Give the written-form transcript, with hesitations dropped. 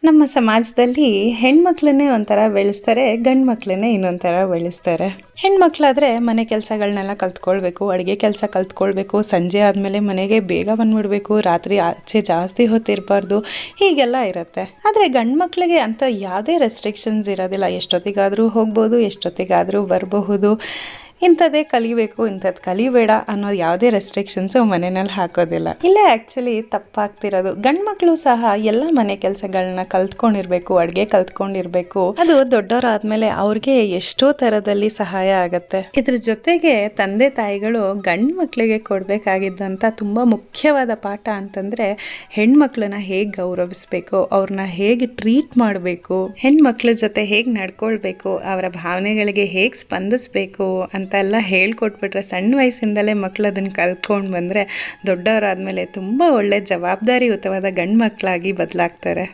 ನಮ್ಮ ಸಮಾಜದಲ್ಲಿ ಹೆಣ್ಮಕ್ಳನ್ನೇ ಒಂಥರ ಬೆಳೆಸ್ತಾರೆ, ಗಂಡು ಮಕ್ಳನ್ನೇ ಇನ್ನೊಂಥರ ಬೆಳೆಸ್ತಾರೆ. ಹೆಣ್ಮಕ್ಳಾದರೆ ಮನೆ ಕೆಲಸಗಳನ್ನೆಲ್ಲ ಕಲ್ತ್ಕೊಳ್ಬೇಕು, ಅಡುಗೆ ಕೆಲಸ ಕಲ್ತ್ಕೊಳ್ಬೇಕು, ಸಂಜೆ ಆದಮೇಲೆ ಮನೆಗೆ ಬೇಗ ಬಂದುಬಿಡ್ಬೇಕು, ರಾತ್ರಿ ಆಚೆ ಜಾಸ್ತಿ ಹೊತ್ತಿರಬಾರ್ದು, ಹೀಗೆಲ್ಲ ಇರುತ್ತೆ. ಆದರೆ ಗಂಡು ಮಕ್ಳಿಗೆ ಅಂತ ಯಾವುದೇ ರೆಸ್ಟ್ರಿಕ್ಷನ್ಸ್ ಇರೋದಿಲ್ಲ. ಎಷ್ಟೊತ್ತಿಗಾದರೂ ಹೋಗ್ಬೋದು, ಎಷ್ಟೊತ್ತಿಗಾದರೂ ಬರಬಹುದು. ಇಂಥದ್ದೇ ಕಲಿಬೇಕು, ಇಂಥದ್ದು ಕಲಿಬೇಡ ಅನ್ನೋ ಯಾವುದೇ ರೆಸ್ಟ್ರಿಕ್ಷನ್ಸು ಮನೆಯಲ್ಲಿ ಹಾಕೋದಿಲ್ಲ. ಇಲ್ಲೇ ಆ್ಯಕ್ಚುಲಿ ತಪ್ಪಾಗ್ತಿರೋದು. ಗಂಡು ಮಕ್ಕಳು ಸಹ ಎಲ್ಲ ಮನೆ ಕೆಲಸಗಳನ್ನ ಕಲ್ತ್ಕೊಂಡಿರ್ಬೇಕು, ಅಡುಗೆ ಕಲ್ತ್ಕೊಂಡಿರ್ಬೇಕು. ಅದು ದೊಡ್ಡವರಾದ್ಮೇಲೆ ಅವ್ರಿಗೆ ಎಷ್ಟೋ ಥರದಲ್ಲಿ ಸಹಾಯ ಆಗುತ್ತೆ. ಇದ್ರ ಜೊತೆಗೆ ತಂದೆ ತಾಯಿಗಳು ಗಂಡು ಮಕ್ಕಳಿಗೆ ಕೊಡಬೇಕಾಗಿದ್ದಂಥ ತುಂಬ ಮುಖ್ಯವಾದ ಪಾಠ ಅಂತಂದರೆ ಹೆಣ್ಮಕ್ಳನ್ನ ಹೇಗೆ ಗೌರವಿಸ್ಬೇಕು, ಅವ್ರನ್ನ ಹೇಗೆ ಟ್ರೀಟ್ ಮಾಡಬೇಕು, ಹೆಣ್ಮಕ್ಳ ಜೊತೆ ಹೇಗೆ ನಡ್ಕೊಳ್ಬೇಕು, ಅವರ ಭಾವನೆಗಳಿಗೆ ಹೇಗೆ ಸ್ಪಂದಿಸ್ಬೇಕು ಅಂತೆಲ್ಲ ಹೇಳ್ಕೊಟ್ಬಿಟ್ರೆ ಸಣ್ಣ ವಯಸ್ಸಿಂದಲೇ ಮಕ್ಕಳು ಅದನ್ನು ಕಲ್ತ್ಕೊಂಡು ಬಂದರೆ ದೊಡ್ಡವರಾದಮೇಲೆ ತುಂಬ ಒಳ್ಳೆ ಜವಾಬ್ದಾರಿಯುತವಾದ ಗಂಡು ಮಕ್ಕಳಾಗಿ ಬದಲಾಗ್ತಾರೆ.